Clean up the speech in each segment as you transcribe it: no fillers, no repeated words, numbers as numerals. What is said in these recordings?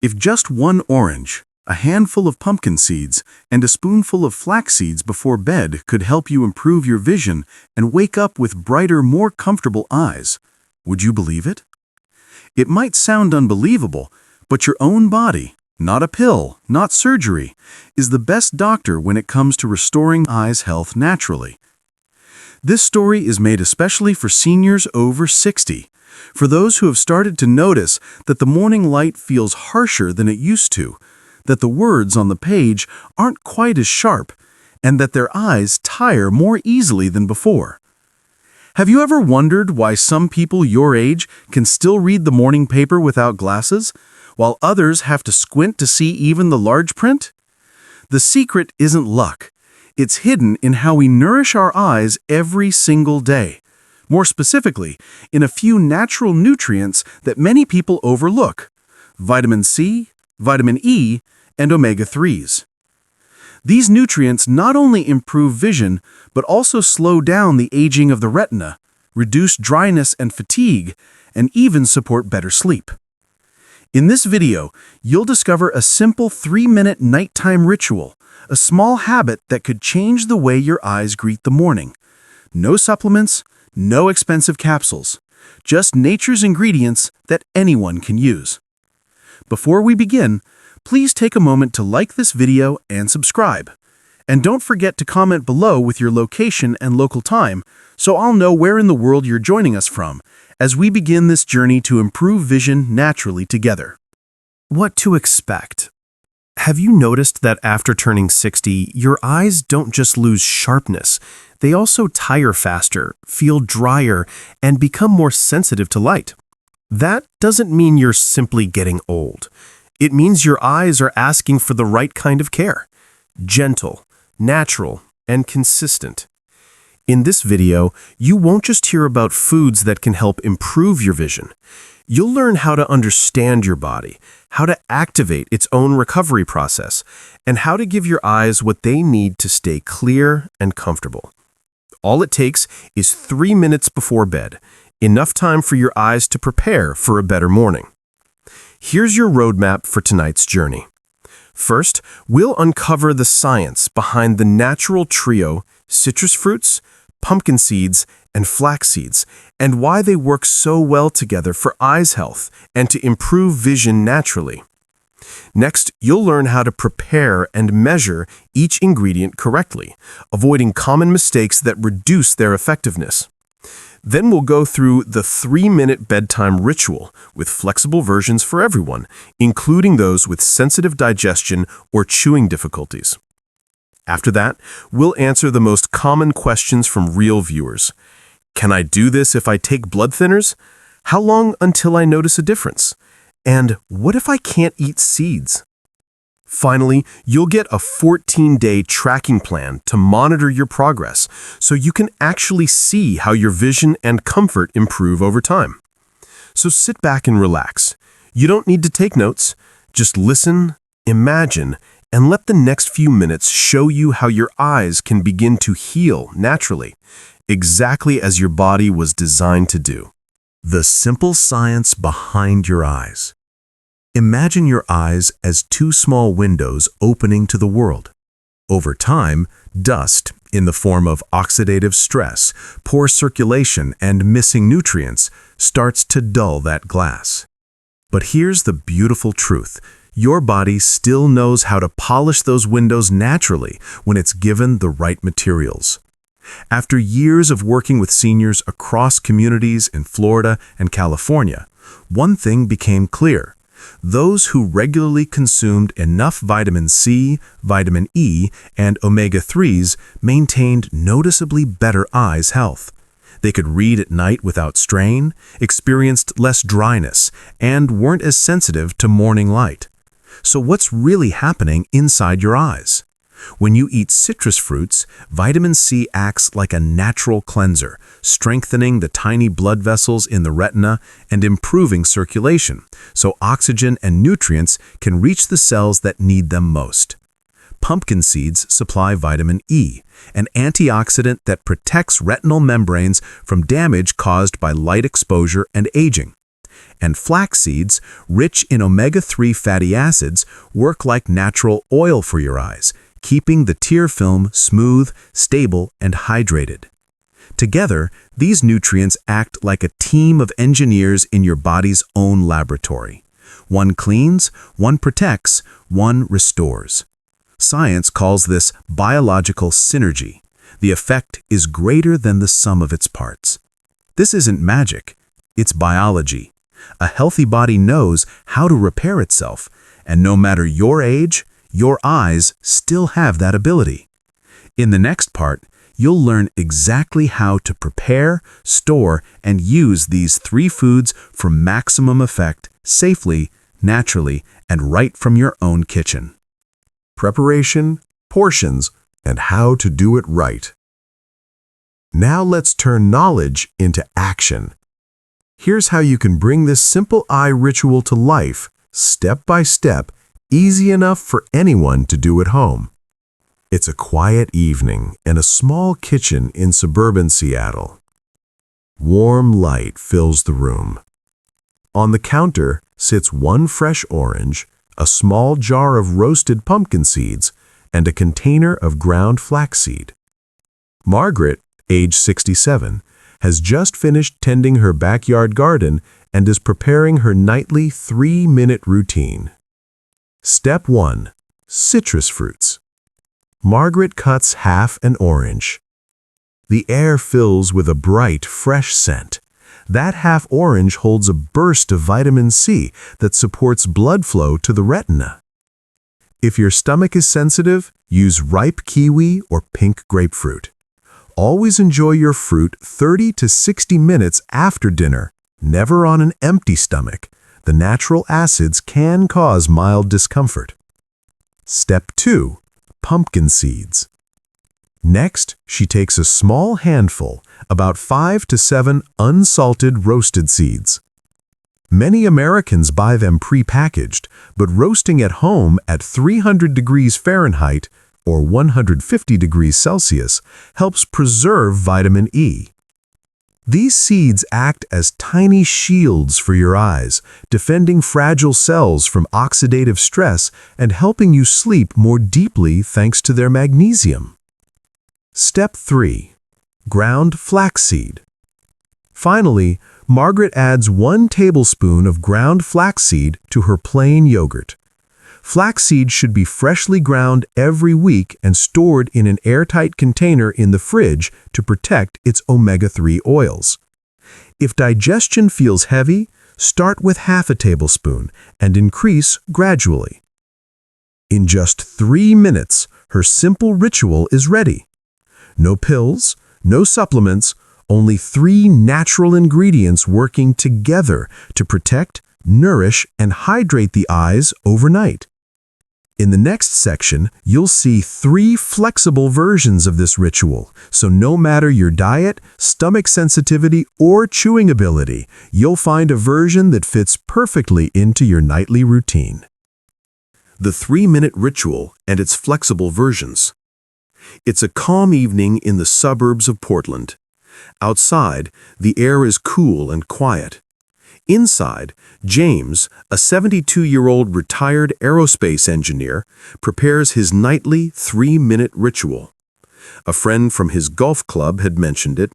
If just one orange, a handful of pumpkin seeds, and a spoonful of flax seeds before bed could help you improve your vision and wake up with brighter, more comfortable eyes, would you believe it? It might sound unbelievable, but your own body, not a pill, not surgery, is the best doctor when it comes to restoring eyes' health naturally. This story is made especially for seniors over 60, for those who have started to notice that the morning light feels harsher than it used to, that the words on the page aren't quite as sharp, and that their eyes tire more easily than before. Have you ever wondered why some people your age can still read the morning paper without glasses, while others have to squint to see even the large print? The secret isn't luck. It's hidden in how we nourish our eyes every single day. More specifically, in a few natural nutrients that many people overlook: vitamin C, vitamin E, and omega-3s. These nutrients not only improve vision, but also slow down the aging of the retina, reduce dryness and fatigue, and even support better sleep. In this video, you'll discover a simple 3-minute nighttime ritual, a small habit that could change the way your eyes greet the morning. No supplements, no expensive capsules, just nature's ingredients that anyone can use. Before we begin, please take a moment to like this video and subscribe. And don't forget to comment below with your location and local time so I'll know where in the world you're joining us from as we begin this journey to improve vision naturally together. What to expect? Have you noticed that after turning 60, your eyes don't just lose sharpness, they also tire faster, feel drier, and become more sensitive to light? That doesn't mean you're simply getting old. It means your eyes are asking for the right kind of care: gentle, natural, and consistent. In this video, you won't just hear about foods that can help improve your vision. You'll learn how to understand your body, how to activate its own recovery process, and how to give your eyes what they need to stay clear and comfortable. All it takes is 3 minutes before bed, enough time for your eyes to prepare for a better morning. Here's your roadmap for tonight's journey. First, we'll uncover the science behind the natural trio: citrus fruits, pumpkin seeds, and flax seeds, and why they work so well together for eyes health and to improve vision naturally. Next, you'll learn how to prepare and measure each ingredient correctly, avoiding common mistakes that reduce their effectiveness. Then we'll go through the 3-minute bedtime ritual with flexible versions for everyone, including those with sensitive digestion or chewing difficulties. After that, we'll answer the most common questions from real viewers. Can I do this if I take blood thinners? How long until I notice a difference? And what if I can't eat seeds? Finally, you'll get a 14-day tracking plan to monitor your progress so you can actually see how your vision and comfort improve over time. So sit back and relax. You don't need to take notes. Just listen, imagine, and let the next few minutes show you how your eyes can begin to heal naturally, exactly as your body was designed to do. The simple science behind your eyes. Imagine your eyes as 2 small windows opening to the world. Over time, dust, in the form of oxidative stress, poor circulation, and missing nutrients, starts to dull that glass. But here's the beautiful truth. Your body still knows how to polish those windows naturally when it's given the right materials. After years of working with seniors across communities in Florida and California, one thing became clear. Those who regularly consumed enough vitamin C, vitamin E, and omega-3s maintained noticeably better eyes health. They could read at night without strain, experienced less dryness, and weren't as sensitive to morning light. So what's really happening inside your eyes? When you eat citrus fruits, vitamin C acts like a natural cleanser, strengthening the tiny blood vessels in the retina and improving circulation, so oxygen and nutrients can reach the cells that need them most. Pumpkin seeds supply vitamin E, an antioxidant that protects retinal membranes from damage caused by light exposure and aging. And flax seeds, rich in omega-3 fatty acids, work like natural oil for your eyes, keeping the tear film smooth, stable, and hydrated. Together, these nutrients act like a team of engineers in your body's own laboratory. One cleans, one protects, one restores. Science calls this biological synergy. The effect is greater than the sum of its parts. This isn't magic, it's biology. A healthy body knows how to repair itself, and no matter your age, your eyes still have that ability. In the next part, you'll learn exactly how to prepare, store, and use these 3 foods for maximum effect safely, naturally, and right from your own kitchen. Preparation, portions, and how to do it right. Now let's turn knowledge into action. Here's how you can bring this simple eye ritual to life, step by step, easy enough for anyone to do at home. It's a quiet evening in a small kitchen in suburban Seattle. Warm light fills the room. On the counter sits 1 fresh orange, a small jar of roasted pumpkin seeds, and a container of ground flaxseed. Margaret, age 67, has just finished tending her backyard garden and is preparing her nightly 3-minute routine. Step 1. Citrus fruits. Margaret cuts half an orange. The air fills with a bright, fresh scent. That half orange holds a burst of vitamin C that supports blood flow to the retina. If your stomach is sensitive, use ripe kiwi or pink grapefruit. Always enjoy your fruit 30 to 60 minutes after dinner, never on an empty stomach. The natural acids can cause mild discomfort. Step 2. Pumpkin seeds. Next, she takes a small handful, about 5 to 7 unsalted roasted seeds. Many Americans buy them pre-packaged, but roasting at home at 300 degrees Fahrenheit or 150 degrees Celsius helps preserve vitamin E. These seeds act as tiny shields for your eyes, defending fragile cells from oxidative stress and helping you sleep more deeply thanks to their magnesium. Step 3. Ground flaxseed. Finally, Margaret adds 1 tablespoon of ground flaxseed to her plain yogurt. Flaxseed should be freshly ground every week and stored in an airtight container in the fridge to protect its omega-3 oils. If digestion feels heavy, start with half a tablespoon and increase gradually. In just 3 minutes, her simple ritual is ready. No pills, no supplements, only 3 natural ingredients working together to protect, nourish, and hydrate the eyes overnight. In the next section, you'll see 3 flexible versions of this ritual, so no matter your diet, stomach sensitivity, or chewing ability, you'll find a version that fits perfectly into your nightly routine. The 3-minute ritual and its flexible versions. It's a calm evening in the suburbs of Portland. Outside, the air is cool and quiet. Inside, James, a 72-year-old retired aerospace engineer, prepares his nightly 3-minute ritual. A friend from his golf club had mentioned it,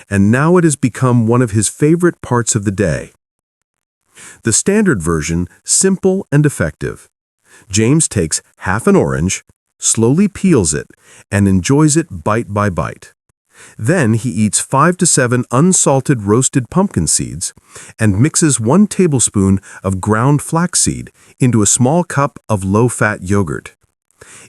and now it has become one of his favorite parts of the day. The standard version, simple and effective. James takes half an orange, slowly peels it, and enjoys it bite by bite. Then he eats 5 to 7 unsalted roasted pumpkin seeds and mixes 1 tablespoon of ground flaxseed into a small cup of low-fat yogurt.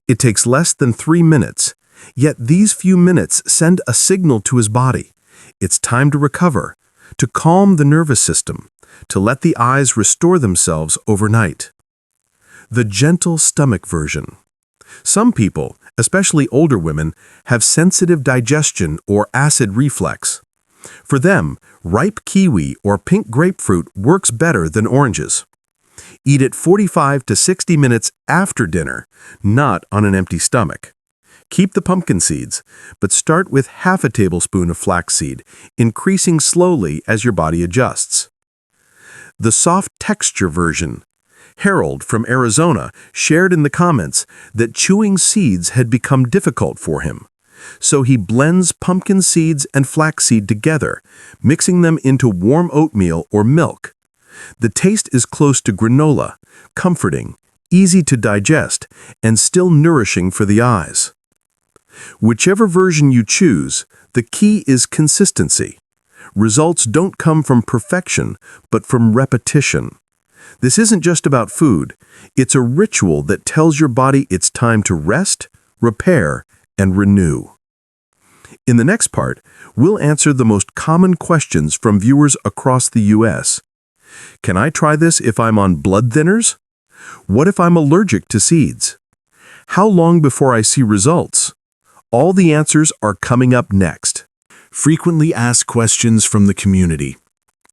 It takes less than 3 minutes, yet these few minutes send a signal to his body. It's time to recover, to calm the nervous system, to let the eyes restore themselves overnight. The gentle stomach version. Some people, especially older women, have sensitive digestion or acid reflux. For them, ripe kiwi or pink grapefruit works better than oranges. Eat it 45 to 60 minutes after dinner, not on an empty stomach. Keep the pumpkin seeds, but start with half a tablespoon of flaxseed, increasing slowly as your body adjusts. the soft texture version. Harold from Arizona shared in the comments that chewing seeds had become difficult for him. So he blends pumpkin seeds and flaxseed together, mixing them into warm oatmeal or milk. The taste is close to granola, comforting, easy to digest, and still nourishing for the eyes. Whichever version you choose, the key is consistency. Results don't come from perfection, but from repetition. This isn't just about food. It's a ritual that tells your body it's time to rest, repair, and renew. In the next part, we'll answer the most common questions from viewers across the U.S. Can I try this if I'm on blood thinners? What if I'm allergic to seeds? How long before I see results? All the answers are coming up next. Frequently asked questions from the community.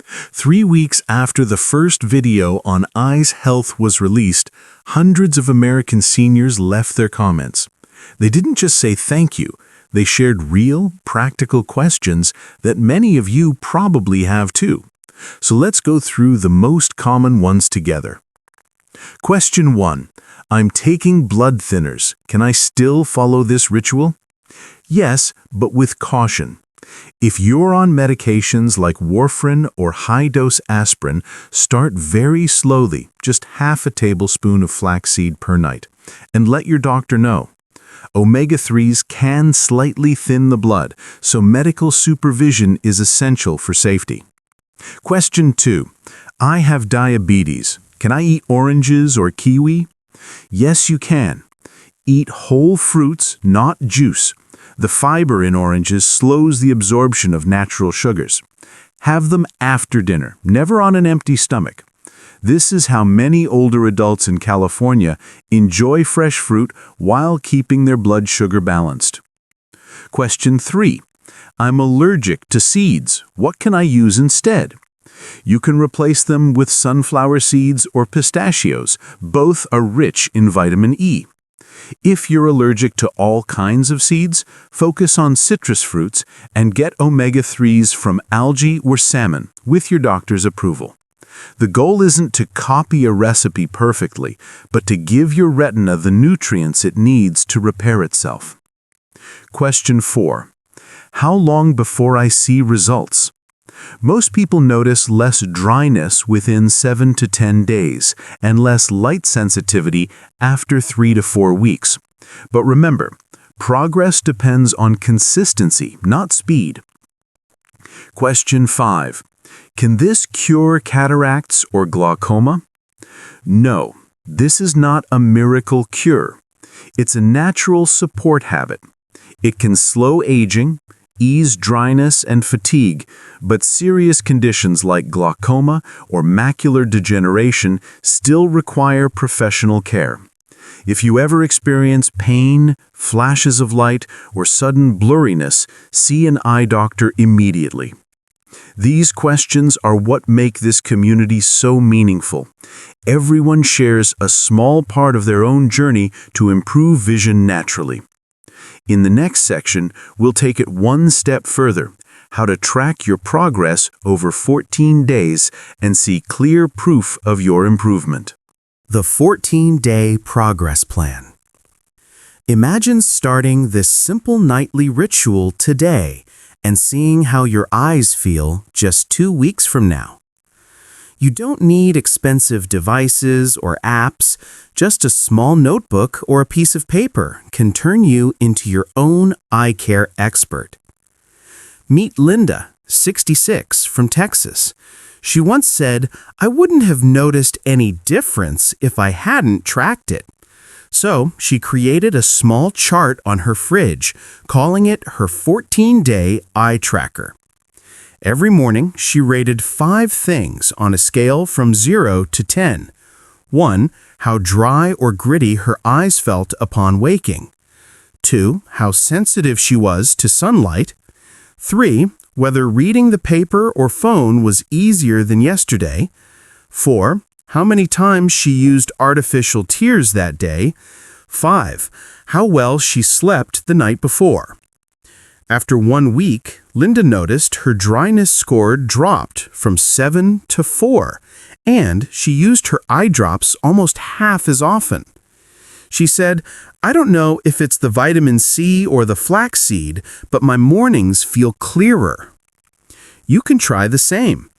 3 weeks after the first video on eyes health was released, hundreds of American seniors left their comments. They didn't just say thank you. They shared real, practical questions that many of you probably have too. So let's go through the most common ones together. Question 1. I'm taking blood thinners. Can I still follow this ritual? Yes, but with caution. If you're on medications like warfarin or high-dose aspirin, start very slowly, just half a tablespoon of flaxseed per night, and let your doctor know. Omega-3s can slightly thin the blood, so medical supervision is essential for safety. Question 2. I have diabetes. Can I eat oranges or kiwi? Yes, you can. Eat whole fruits, not juice. The fiber in oranges slows the absorption of natural sugars. Have them after dinner, never on an empty stomach. This is how many older adults in California enjoy fresh fruit while keeping their blood sugar balanced. Question 3. I'm allergic to seeds. What can I use instead? You can replace them with sunflower seeds or pistachios. Both are rich in vitamin E. If you're allergic to all kinds of seeds, focus on citrus fruits and get omega-3s from algae or salmon with your doctor's approval. The goal isn't to copy a recipe perfectly, but to give your retina the nutrients it needs to repair itself. Question 4. How long before I see results? Most people notice less dryness within 7 to 10 days and less light sensitivity after 3 to 4 weeks. But remember, progress depends on consistency, not speed. Question 5. Can this cure cataracts or glaucoma? No, this is not a miracle cure. It's a natural support habit. It can slow aging, ease dryness and fatigue, but serious conditions like glaucoma or macular degeneration still require professional care. If you ever experience pain, flashes of light, or sudden blurriness, see an eye doctor immediately. These questions are what make this community so meaningful. Everyone shares a small part of their own journey to improve vision naturally. In the next section, we'll take it one step further, how to track your progress over 14 days and see clear proof of your improvement. The 14-day progress plan. Imagine starting this simple nightly ritual today and seeing how your eyes feel just 2 weeks from now. You don't need expensive devices or apps. Just a small notebook or a piece of paper can turn you into your own eye care expert. Meet Linda, 66, from Texas. She once said, "I wouldn't have noticed any difference if I hadn't tracked it." So she created a small chart on her fridge, calling it her 14-day eye tracker. Every morning, she rated 5 things on a scale from 0 to 10. 1. How dry or gritty her eyes felt upon waking. 2. How sensitive she was to sunlight. 3. Whether reading the paper or phone was easier than yesterday. 4. How many times she used artificial tears that day. 5. How well she slept the night before. After 1 week, Linda noticed her dryness score dropped from 7 to 4, And she used her eye drops almost half as often. She said, "I don't know if it's the vitamin C or the flaxseed, but my mornings feel clearer." You can try the same.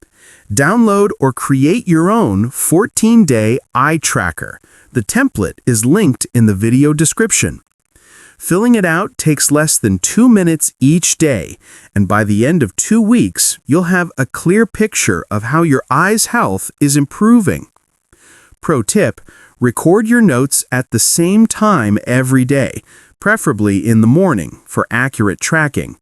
Download or create your own 14-day eye tracker. The template is linked in the video description. Filling it out takes less than 2 minutes each day, and by the end of 2 weeks, you'll have a clear picture of how your eye's health is improving. Pro tip: record your notes at the same time every day, preferably in the morning for accurate tracking.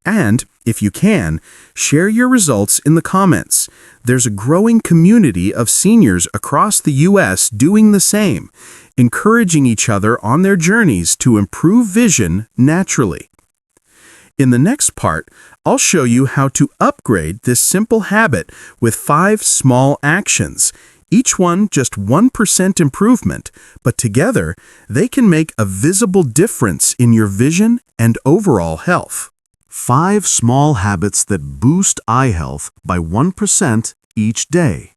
And, if you can, share your results in the comments. There's a growing community of seniors across the U.S. doing the same, encouraging each other on their journeys to improve vision naturally. In the next part, I'll show you how to upgrade this simple habit with 5 small actions. Each one just 1% improvement, but together they can make a visible difference in your vision and overall health. 5 small habits that boost eye health by 1% each day.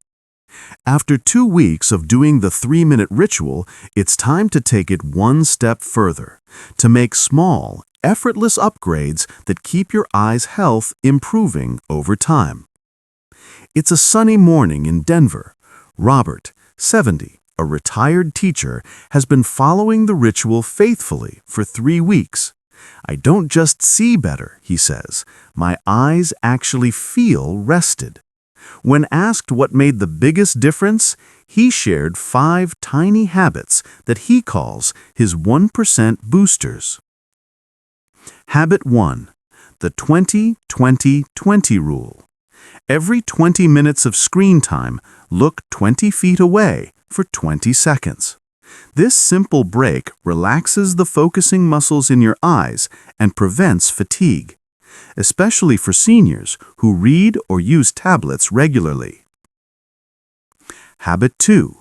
After 2 weeks of doing the 3-minute ritual, it's time to take it one step further, to make small, effortless upgrades that keep your eye's health improving over time. It's a sunny morning in Denver. Robert, 70, a retired teacher, has been following the ritual faithfully for 3 weeks. "I don't just see better," he says. "My eyes actually feel rested." When asked what made the biggest difference, he shared 5 tiny habits that he calls his 1% boosters. Habit 1. The 20-20-20 rule. Every 20 minutes of screen time, look 20 feet away for 20 seconds. This simple break relaxes the focusing muscles in your eyes and prevents fatigue, especially for seniors who read or use tablets regularly. Habit 2.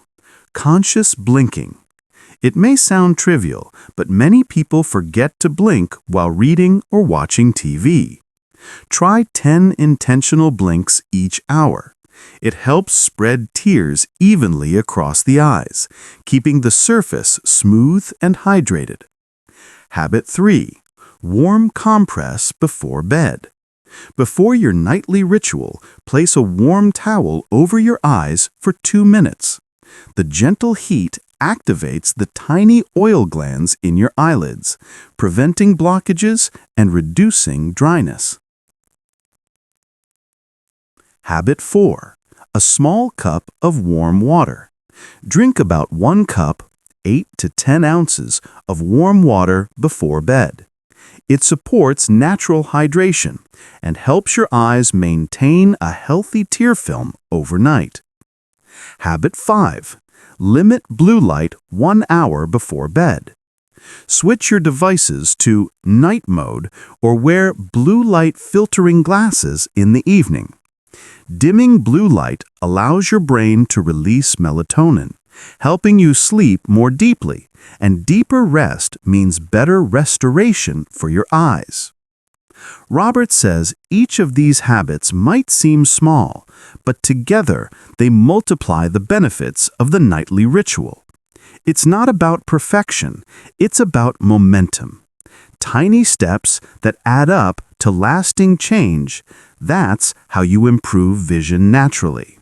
Conscious blinking. It may sound trivial, but many people forget to blink while reading or watching TV. Try 10 intentional blinks each hour. It helps spread tears evenly across the eyes, keeping the surface smooth and hydrated. Habit 3. Warm compress before bed. Before your nightly ritual, place a warm towel over your eyes for 2 minutes. The gentle heat activates the tiny oil glands in your eyelids, preventing blockages and reducing dryness. Habit 4. A small cup of warm water. Drink about 1 cup, 8 to 10 ounces, of warm water before bed. It supports natural hydration and helps your eyes maintain a healthy tear film overnight. Habit 5. Limit blue light 1 hour before bed. Switch your devices to night mode or wear blue light filtering glasses in the evening. Dimming blue light allows your brain to release melatonin, helping you sleep more deeply, and deeper rest means better restoration for your eyes. Robert says each of these habits might seem small, but together they multiply the benefits of the nightly ritual. It's not about perfection, it's about momentum. Tiny steps that add up to lasting change. That's how you improve vision naturally.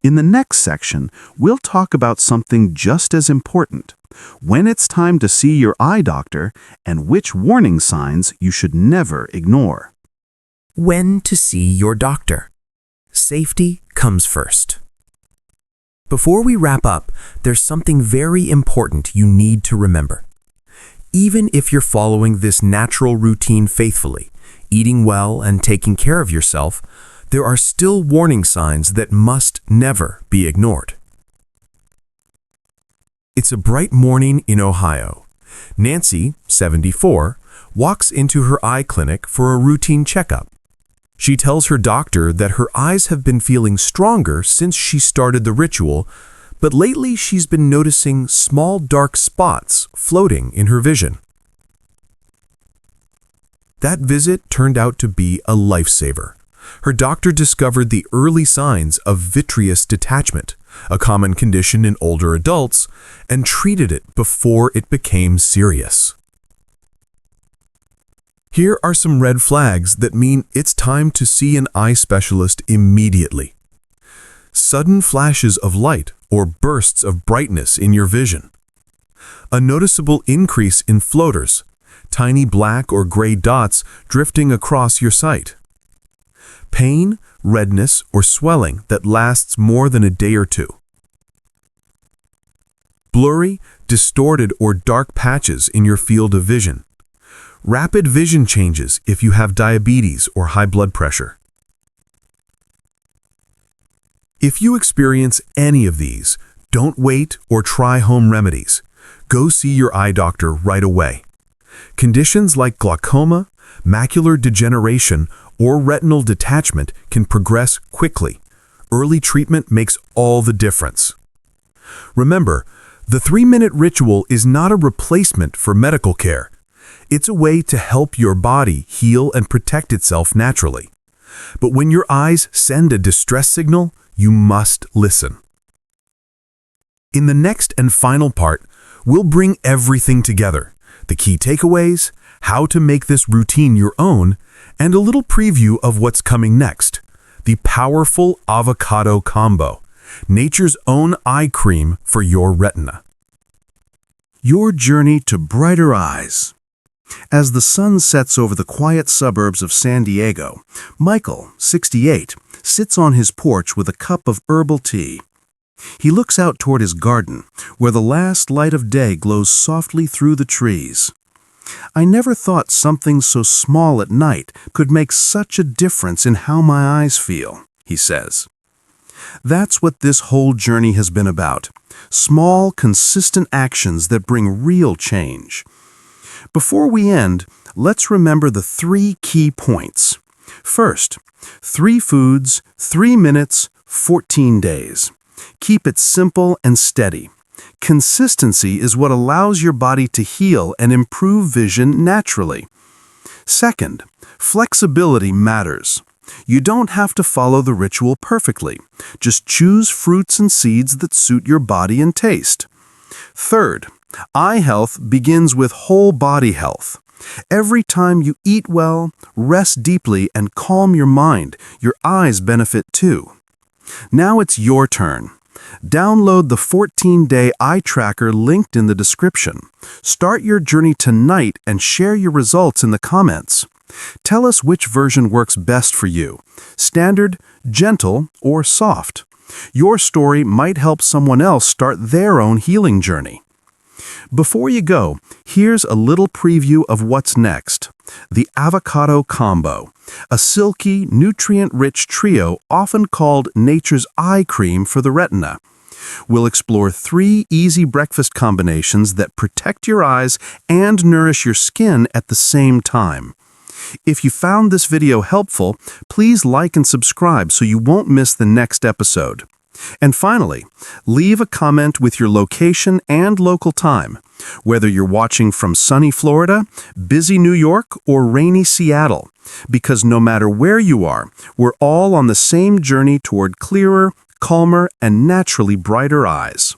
In the next section, we'll talk about something just as important: when it's time to see your eye doctor and which warning signs you should never ignore. When to see your doctor. Safety comes first. Before we wrap up, there's something very important you need to remember. Even if you're following this natural routine faithfully, eating well and taking care of yourself, there are still warning signs that must never be ignored. It's a bright morning in Ohio. Nancy, 74, walks into her eye clinic for a routine checkup. She tells her doctor that her eyes have been feeling stronger since she started the ritual, but lately she's been noticing small dark spots floating in her vision. That visit turned out to be a lifesaver. Her doctor discovered the early signs of vitreous detachment, a common condition in older adults, and treated it before it became serious. Here are some red flags that mean it's time to see an eye specialist immediately. Sudden flashes of light or bursts of brightness in your vision. A noticeable increase in floaters, tiny black or gray dots drifting across your sight. Pain, redness, or swelling that lasts more than a day or two. Blurry, distorted, or dark patches in your field of vision. Rapid vision changes if you have diabetes or high blood pressure. If you experience any of these, don't wait or try home remedies. Go see your eye doctor right away. Conditions like glaucoma, macular degeneration, or retinal detachment can progress quickly. Early treatment makes all the difference. Remember, the 3-minute ritual is not a replacement for medical care. It's a way to help your body heal and protect itself naturally. But when your eyes send a distress signal, you must listen. In the next and final part, we'll bring everything together. The key takeaways, how to make this routine your own, and a little preview of what's coming next. The powerful avocado combo, nature's own eye cream for your retina. Your journey to brighter eyes. As the sun sets over the quiet suburbs of San Diego, Michael, 68, sits on his porch with a cup of herbal tea. He looks out toward his garden, where the last light of day glows softly through the trees. I never thought something so small at night could make such a difference in how my eyes feel, he says. That's what this whole journey has been about. Small, consistent actions that bring real change. Before we end, let's remember the 3 key points. First, 3 foods, 3 minutes, 14 days. Keep it simple and steady. Consistency is what allows your body to heal and improve vision naturally. Second, flexibility matters. You don't have to follow the ritual perfectly. Just choose fruits and seeds that suit your body and taste. Third, eye health begins with whole body health. Every time you eat well, rest deeply, and calm your mind, your eyes benefit too. Now it's your turn. Download the 14-day eye tracker linked in the description. Start your journey tonight and share your results in the comments. Tell us which version works best for you, standard, gentle, or soft. Your story might help someone else start their own healing journey. Before you go, here's a little preview of what's next. The avocado combo, a silky, nutrient-rich trio often called nature's eye cream for the retina. We'll explore 3 easy breakfast combinations that protect your eyes and nourish your skin at the same time. If you found this video helpful, please like and subscribe so you won't miss the next episode. And finally, leave a comment with your location and local time, whether you're watching from sunny Florida, busy New York, or rainy Seattle, because no matter where you are, we're all on the same journey toward clearer, calmer, and naturally brighter eyes.